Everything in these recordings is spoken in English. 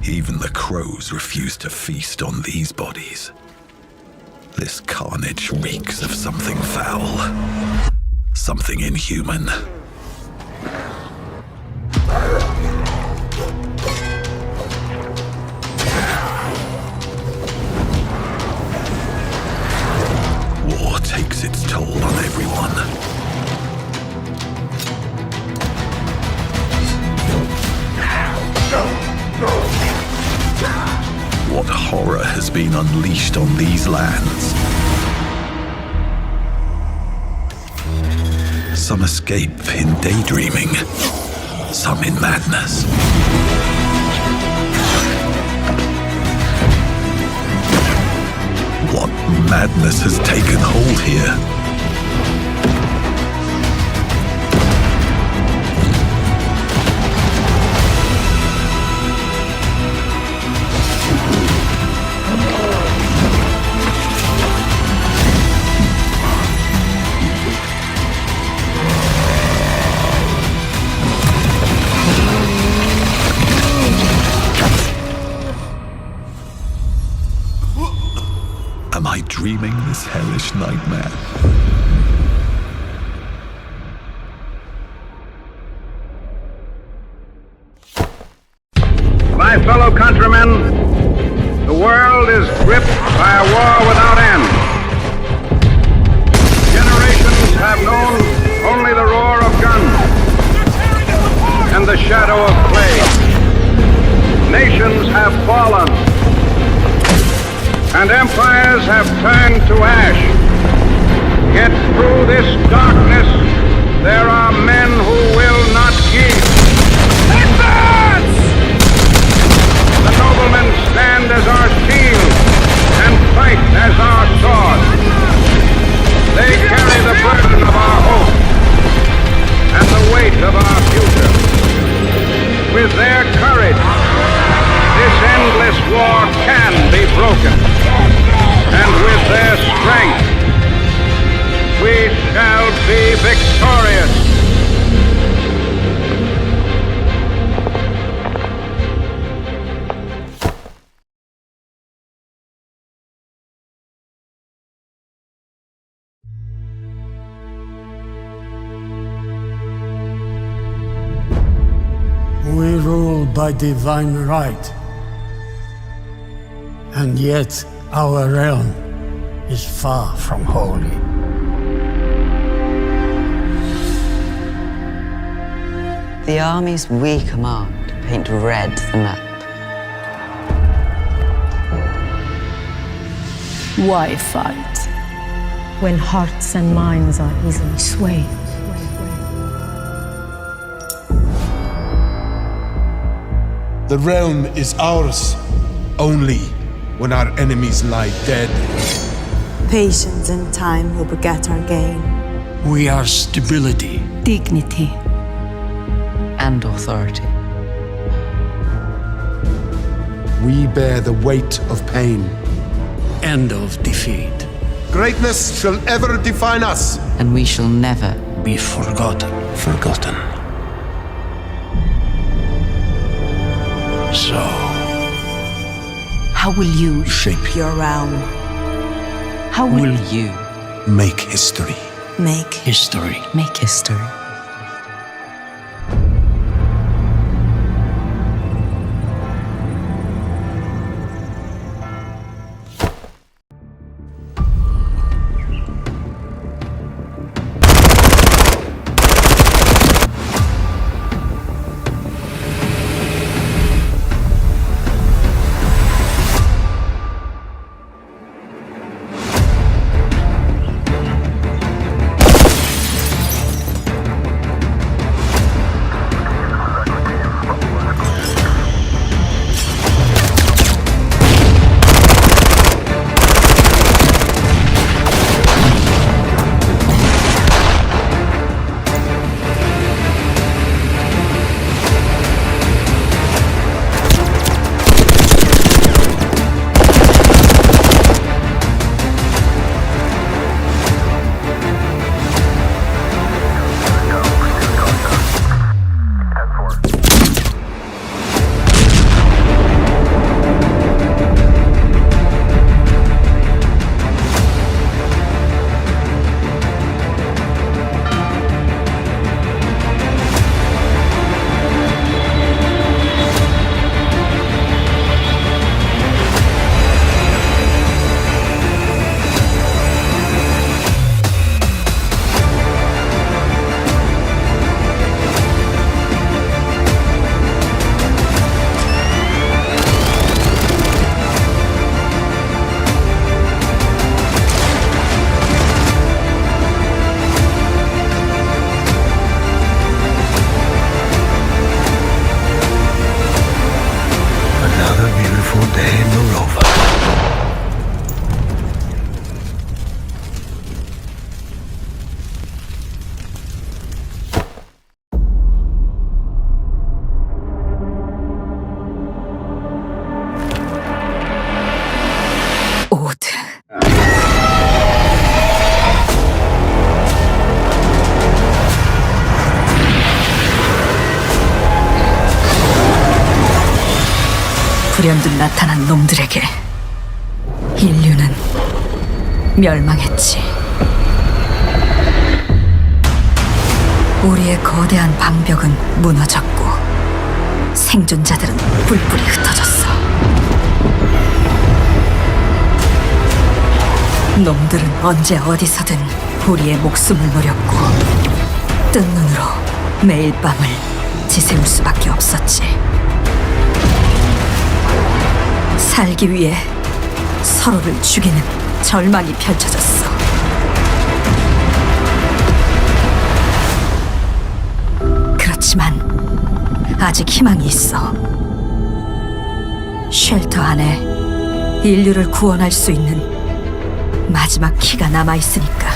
Even the crows refuse to feast on these bodies. This carnage reeks of something foul. Something inhuman. War takes its toll on everyone. What horror has been unleashed on these lands? Some escape in daydreaming, some in madness. What madness has taken hold here? Am I dreaming this hellish nightmare? My fellow countrymen, the world is gripped by a war without end. Generations have known only the roar of guns and the shadow of plague. Nations have fallen, and empires have turned to ash. Yet through this darkness, there are men who will not yield. Advance! The noblemen stand as our shield and fight as our sword. They carry the burden of our hope and the weight of our future. With their courage, this endless war can be broken. And with their strength, we shall be victorious. We rule by divine right. And yet our realm is far from holy. The armies we command paint red the map. Why fight when hearts and minds are easily swayed? The realm is ours only when our enemies lie dead. Patience and time will beget our gain. We are stability, Dignity. And authority. We bear the weight of pain. end of defeat. Greatness shall ever define us. And we shall never Be forgotten. Forgotten. So, How will you Shape Your realm. How will will you Make history. Make history. make history. 불현듯 나타난 놈들에게 인류는 멸망했지. 우리의 거대한 방벽은 무너졌고 생존자들은 뿔뿔이 흩어졌어. 놈들은 언제 어디서든 우리의 목숨을 노렸고 뜬 눈으로 매일 밤을 지새울 수밖에 없었지. 살기 위해 서로를 죽이는 절망이 펼쳐졌어. 그렇지만 아직 희망이 있어. 쉘터 안에 인류를 구원할 수 있는 마지막 키가 남아있으니까.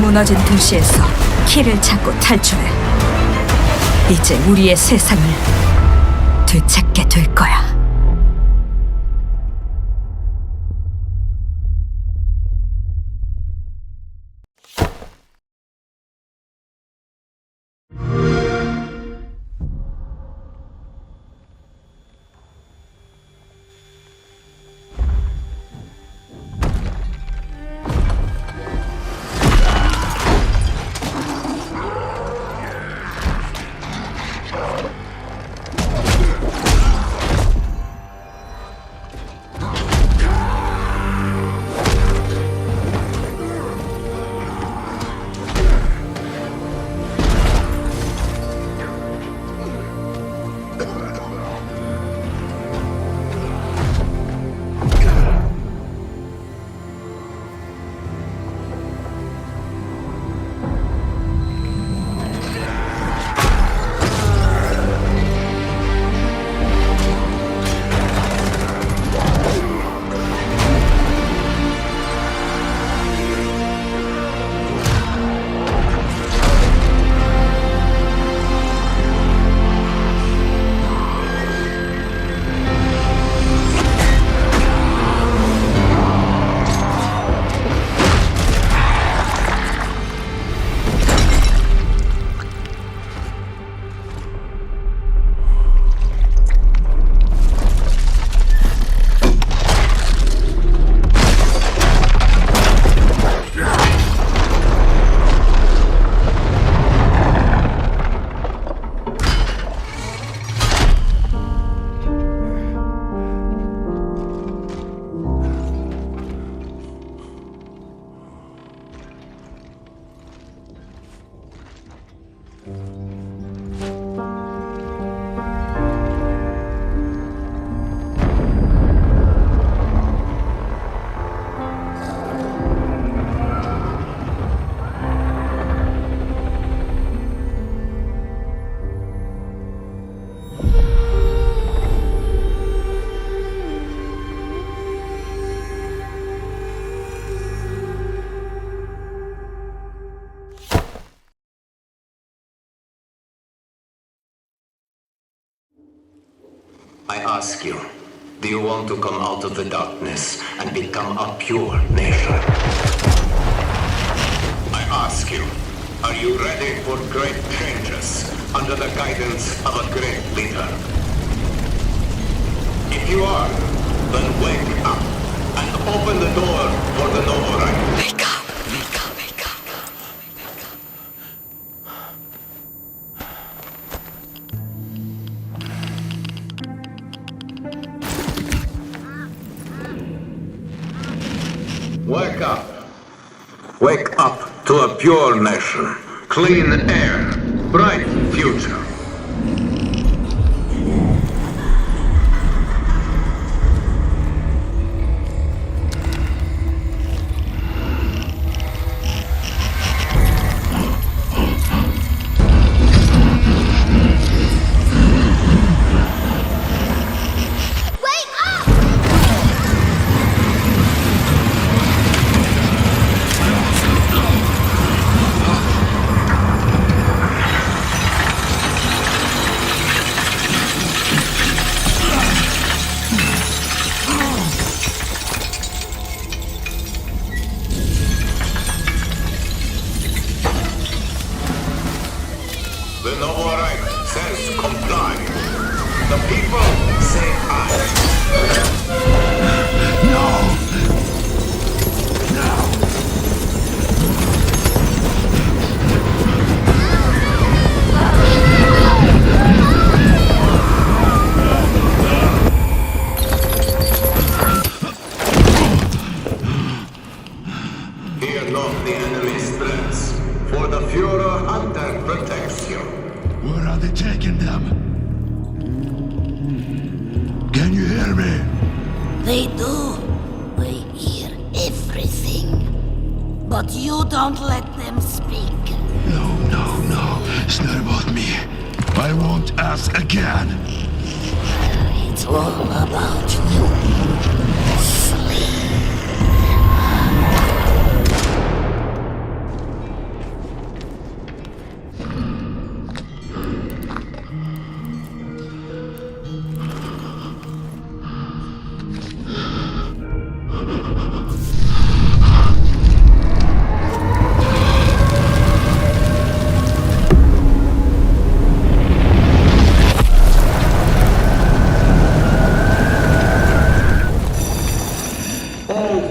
무너진 도시에서 키를 찾고 탈출해. 이제 우리의 세상을 되찾게 될 거야. I ask you, do you want to come out of the darkness and become a pure nation? I ask you, are you ready for great changes under the guidance of a great leader? If you are, then wake up and open the door for the noble right. Wake up, wake up, wake up. Wake up. Wake up to a pure nation. Clean air. Bright future. the enemy's threats, for the Führer Hunter protects you. Where are they taking them? Can you hear me? They do. We hear everything. But you don't let them speak. No. It's not about me. I won't ask again. It's all about you. Sleep.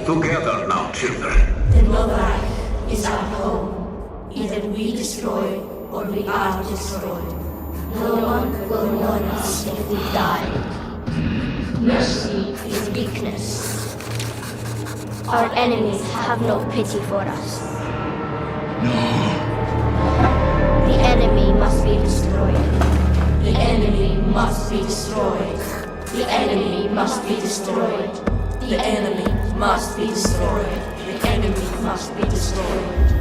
Together now, children. The Noblemen is our home. Either we destroy or we are destroyed. No one will mourn us if we die. Mercy is weakness. Our enemies have no pity for us. No. The enemy must be destroyed. The enemy must be destroyed. The enemy must be destroyed. The enemy must be destroyed. The enemy must be destroyed. The enemy must be destroyed.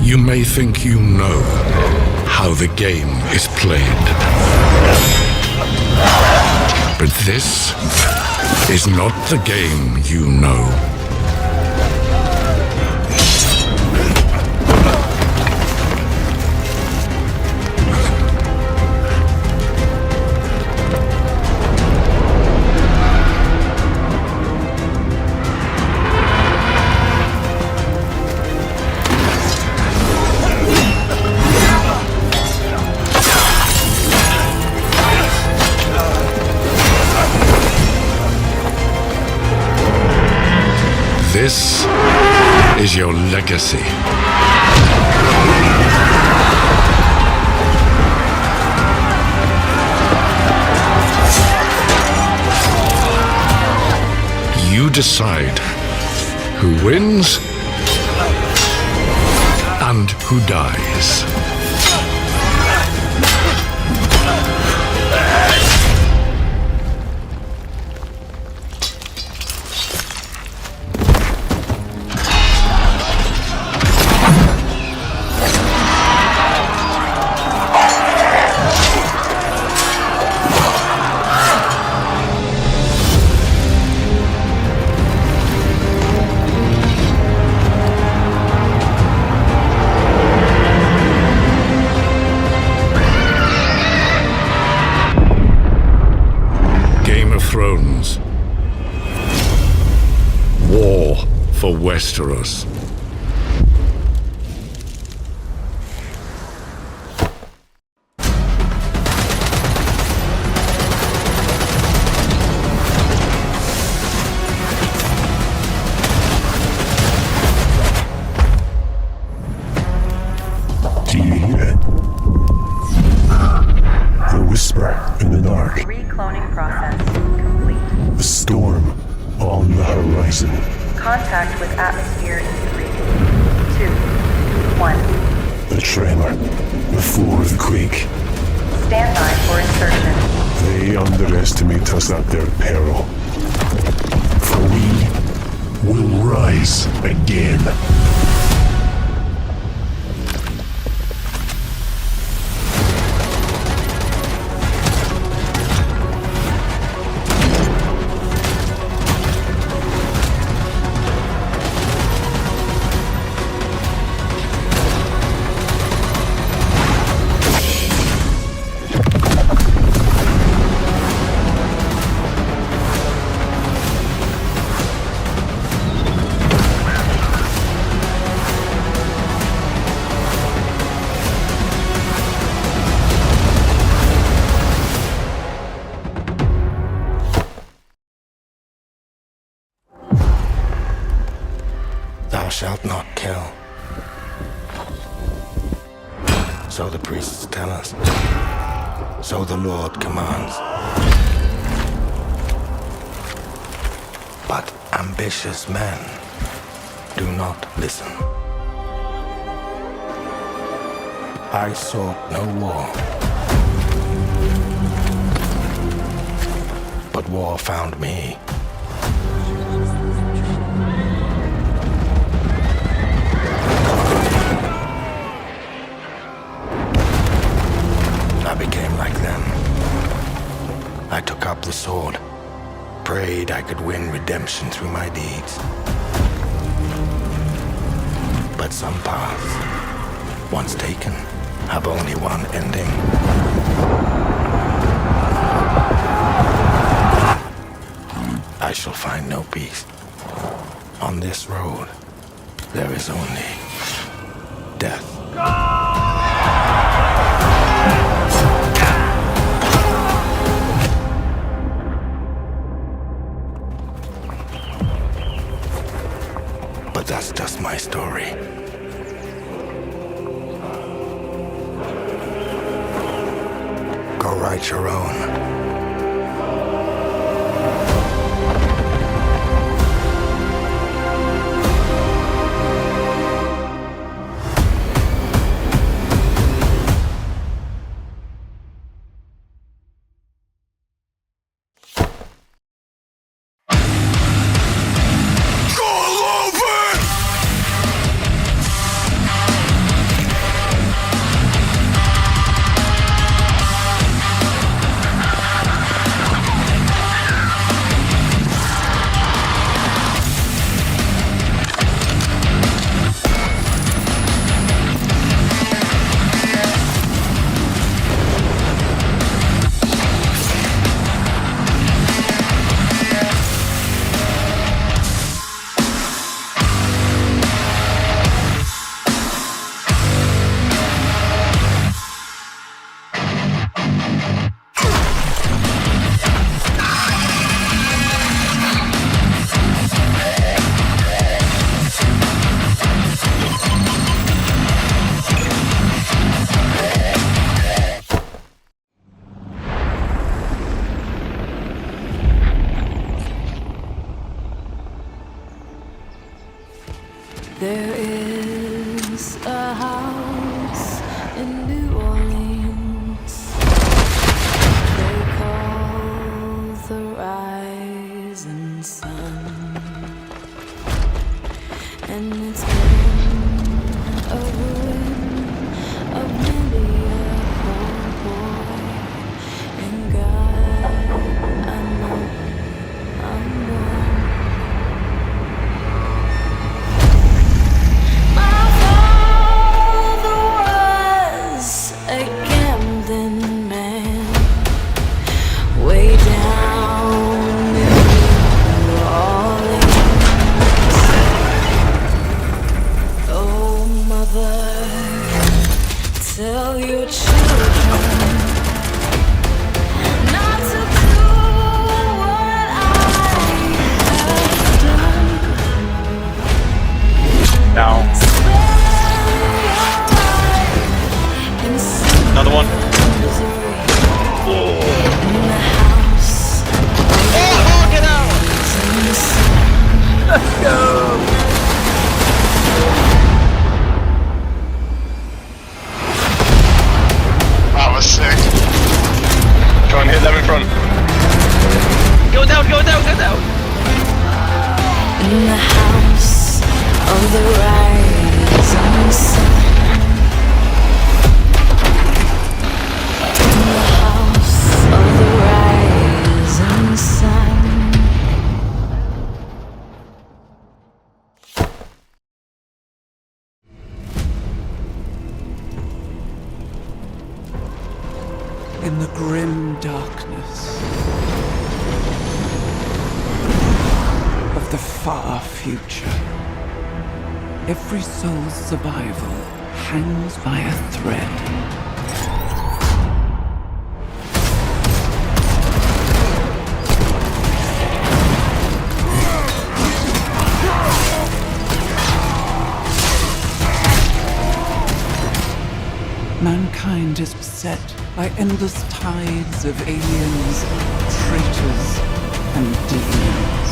You may think you know how the game is played. But this is not the game you know. is your legacy. You decide who wins and who dies. Thrones. War for Westeros. Do you hear it? The whisper in the dark. Recloning process. The storm on the horizon. Contact with atmosphere in 3, 2, 1. The tremor before the quake. Stand by for insertion. They underestimate us at their peril. For we will rise again. Thou shalt not kill. So the priests tell us. So the Lord commands. But ambitious men do not listen. I sought no war. But war found me. I became like them. I took up the sword, prayed I could win redemption through my deeds. But some paths, once taken, have only one ending. I shall find no peace. On this road, there is only death. But that's just my story. Go write your own. There is a house in New Orleans they call the Rising Sun, and it's been a ruin of many a poor boy. And God, I know I'm born. My father was a gambling man, way down in New Orleans. Oh, mother, tell your children not to do what I have done. Now. Another one. Oh, get out! Let's go! That was sick. Try and hit them in front. Go down, go down, go down! In the house of the rising sun. In the house of the rising sun. In the grim darkness of the far future, every soul's survival hangs by a thread. Mankind is beset by endless tides of aliens, traitors, and demons.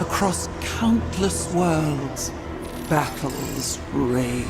Across countless worlds, battles rage.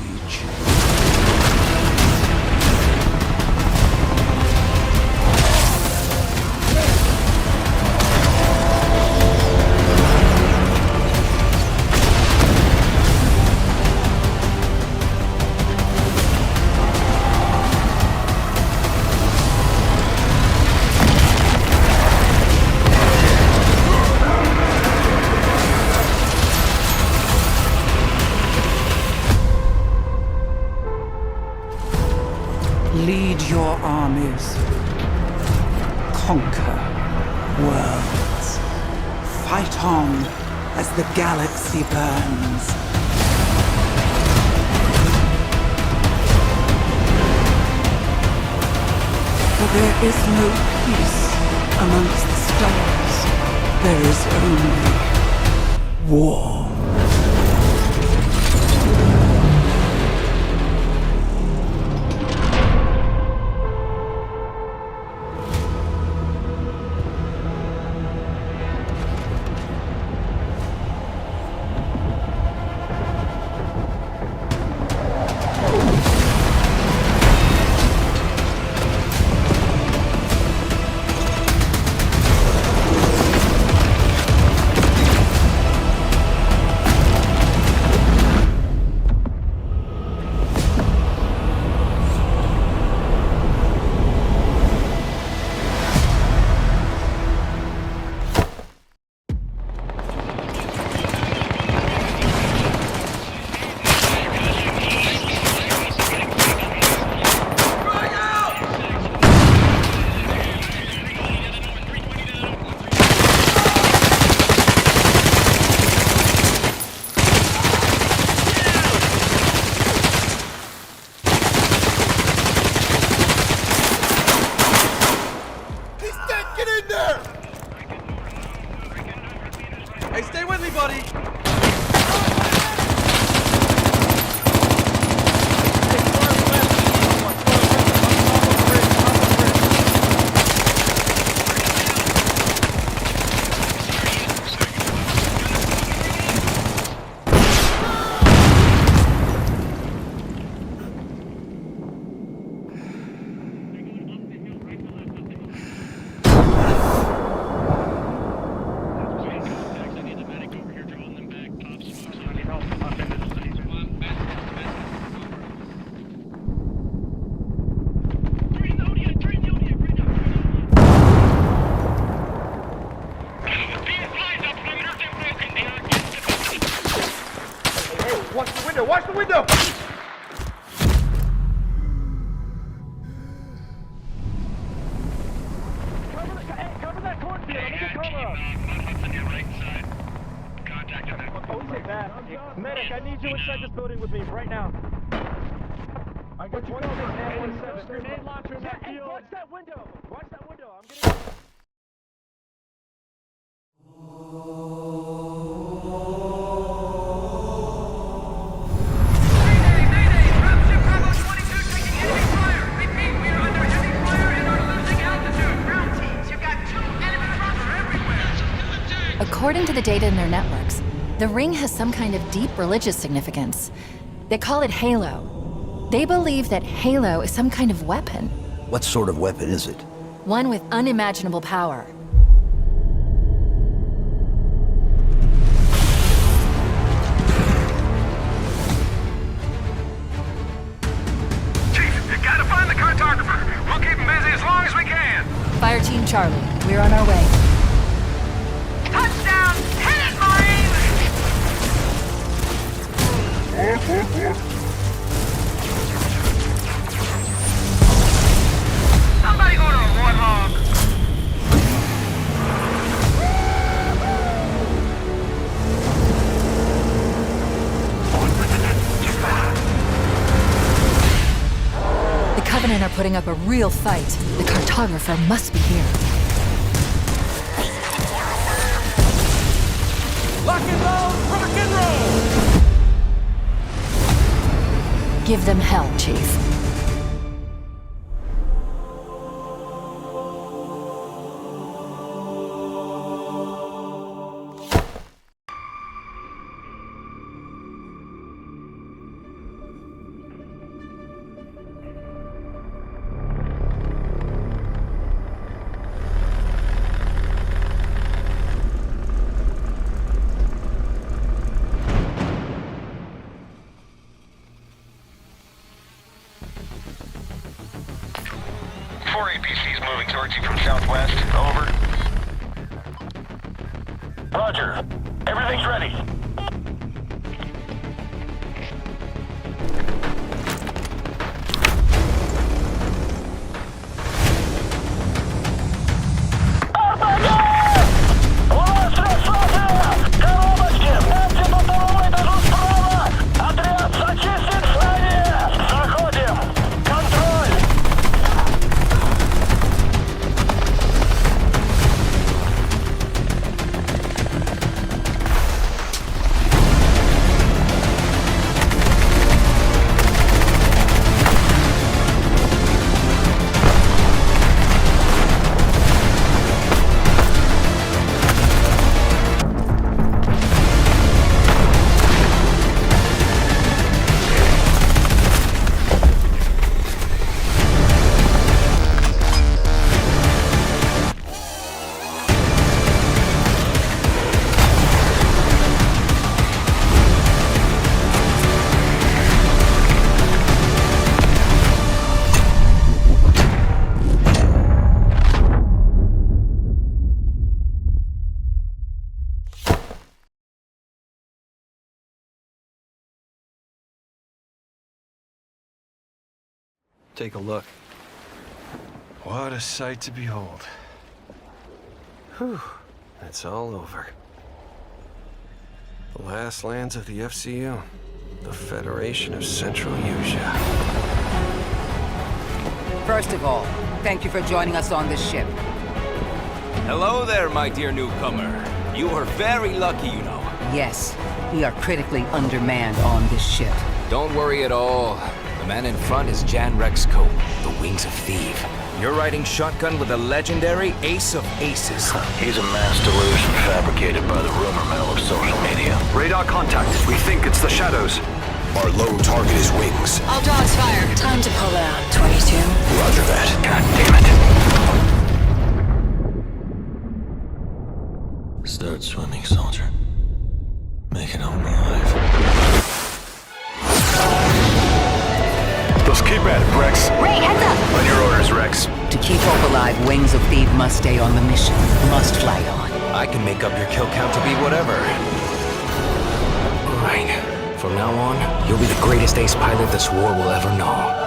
Lead your armies. Conquer worlds. Fight on as the galaxy burns. For there is no peace amongst the stars. There is only war. Hey, stay with me, buddy! Watch the window! Cover that cornfield! I'm gonna cover! Medic, I need you inside this building with me right now. I got you covered. Grenade launcher in that field. Watch that window! Watch that window! I'm getting... According to the data in their networks, the ring has some kind of deep religious significance. They call it Halo. They believe that Halo is some kind of weapon. What sort of weapon is it? One with unimaginable power. Chief, you gotta find the cartographer. We'll keep him busy as long as we can. Fire Team Charlie, we're on our way. Touchdown! Hit it, Marine! Somebody go to a warthog! The Covenant are putting up a real fight. The cartographer must be here. Lock and load, rock and roll! Give them hell, Chief. Four APCs moving towards you from southwest. Over. Roger. Everything's ready. Take a look. What a sight to behold. Whew, it's all over. The last lands of the FCU, the Federation of Central Usia. First of all, thank you for joining us on this ship. Hello there, my dear newcomer. You are very lucky, you know. Yes, we are critically undermanned on this ship. Don't worry at all. The man in front is Jan Rexco, the Wings of Theve. You're riding shotgun with a legendary ace of aces. He's a mass delusion fabricated by the rumor mill of social media. Radar contact. We think it's the shadows. Our lone target is Wings. All dogs fire. Time to pull out. 22. Roger that. God damn it. Start swimming, soldier. Make it home alive. Let's keep at it, Rex. Ray, heads up! On your orders, Rex. To keep Hope alive, Wings of Theve must stay on the mission. Must fly on. I can make up your kill count to be whatever. Right. From now on, you'll be the greatest ace pilot this war will ever know.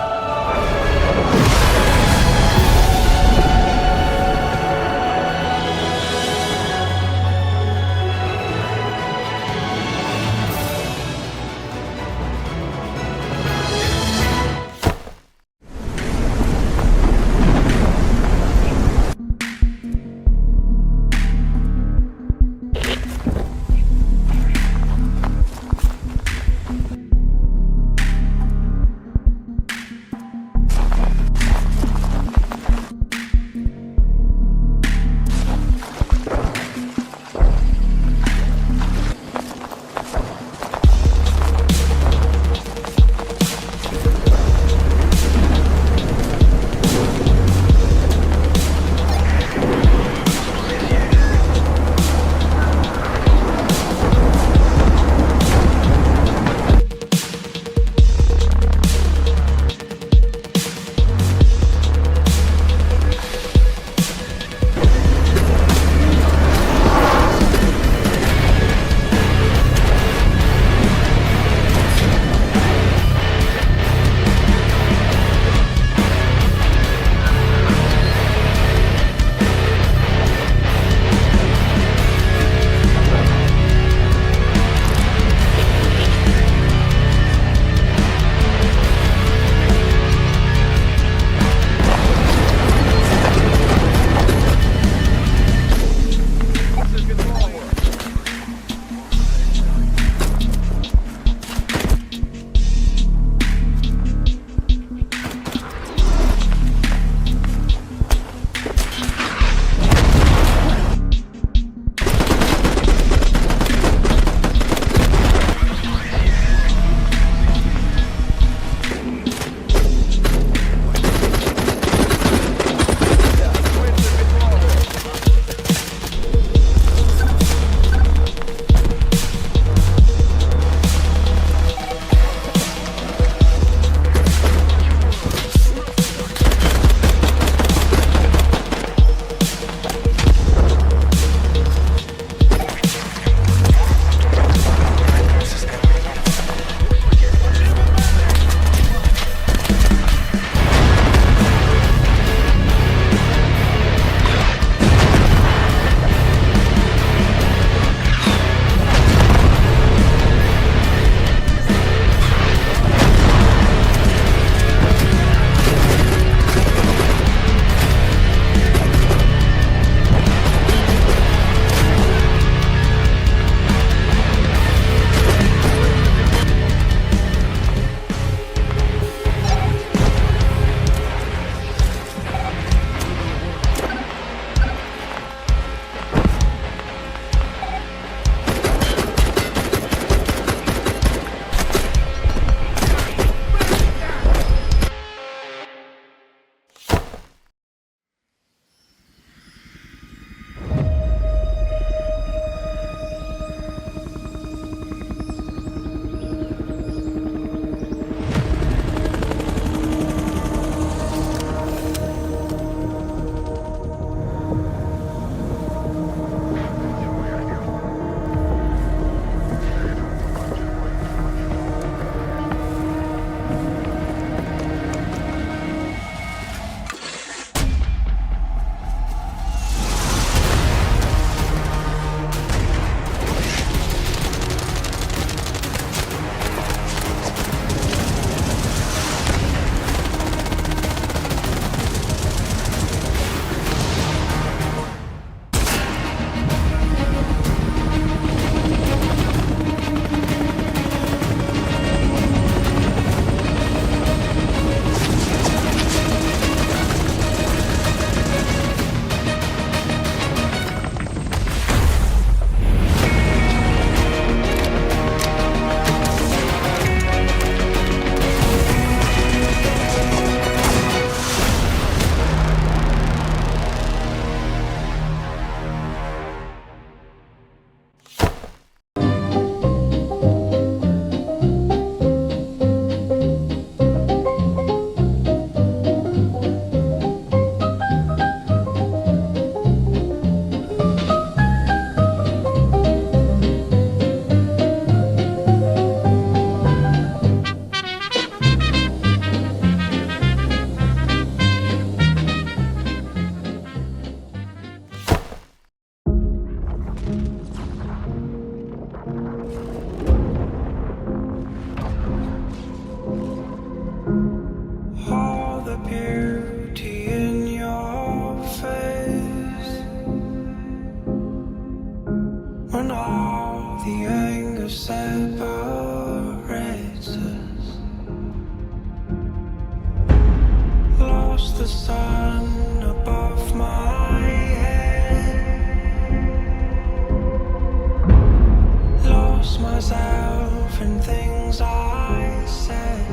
myself in things I said.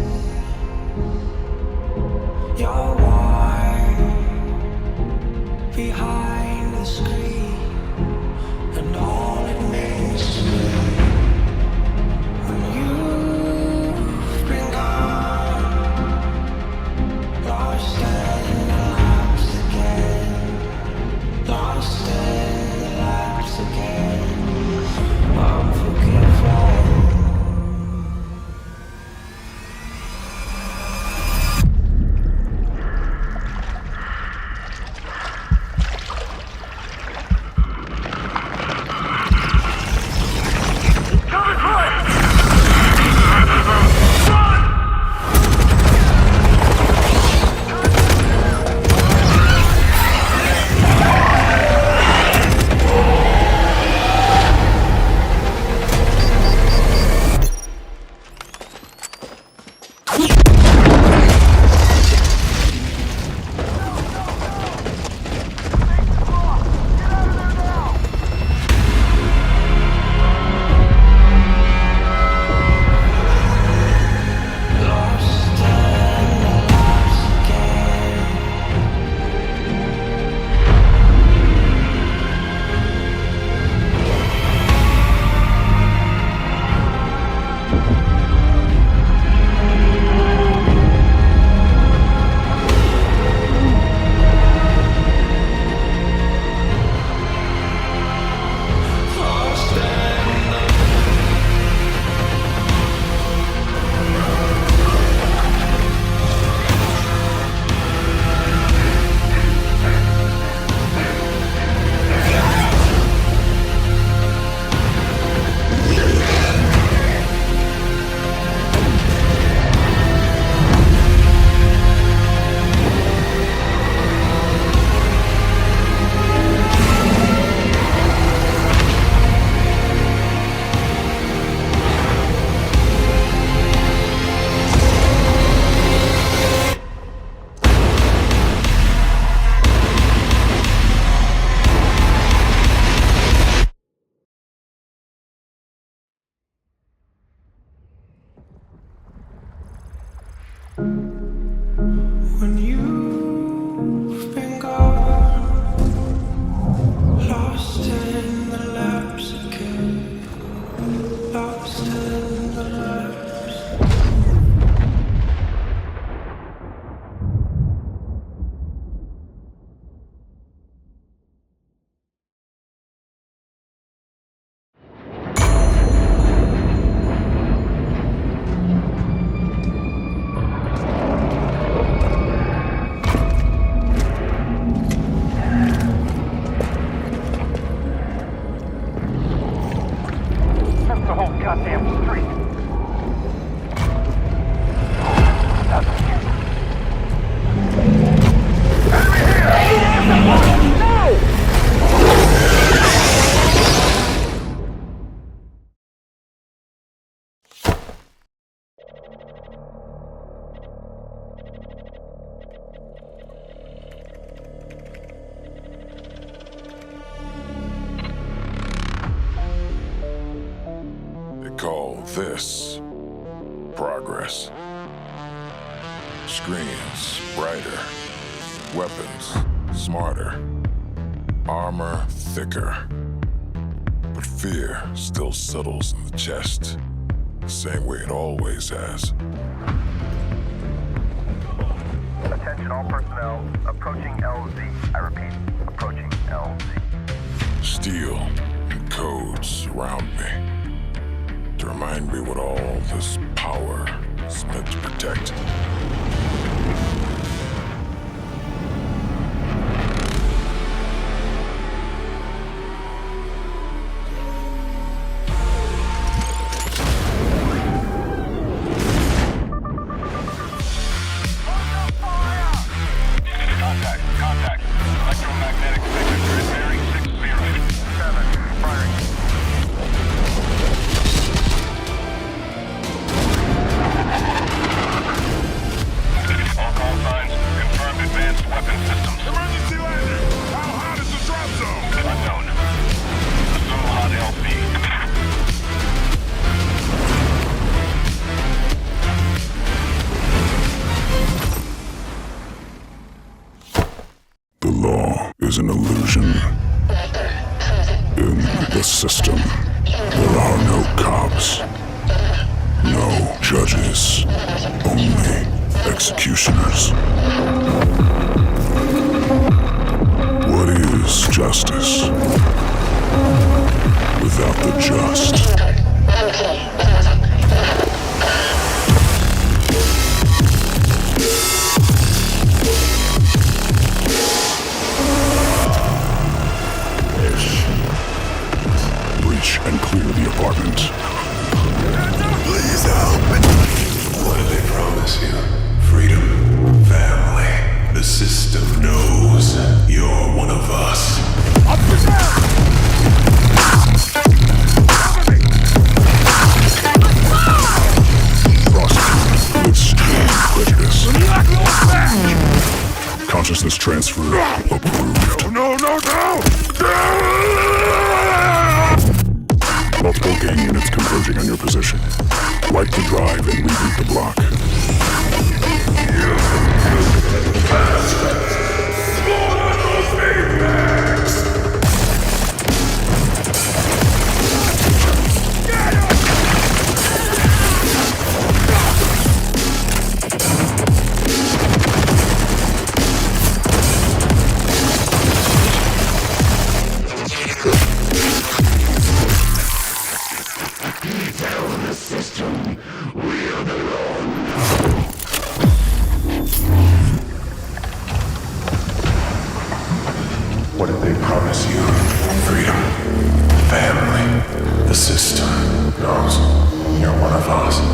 You're why behind the screen, and all it means to me when you've been gone, lost in the lapse again, lost in the lapse again. When you've been gone, lost in the lapse again, lost in the lapse. Call this progress. Screens brighter, weapons smarter, armor thicker. But fear still settles in the chest, the same way it always has. Attention all personnel, approaching LZ. I repeat, approaching LZ. Steel and codes surround me to remind me what all this power is meant to protect. Contact. Electromagnetic signature bearing 6-0. 7, firing. All calls executioners. What is justice without the just? Breach and clear the apartment. Please help. What did they promise you? Freedom, family. The system knows you're one of us. Frost with strong prejudice. Consciousness transfer approved. No! Multiple gang units converging on your position. Wipe the drive and reboot the block. What did they promise you? Freedom, family. The system knows you're one of us.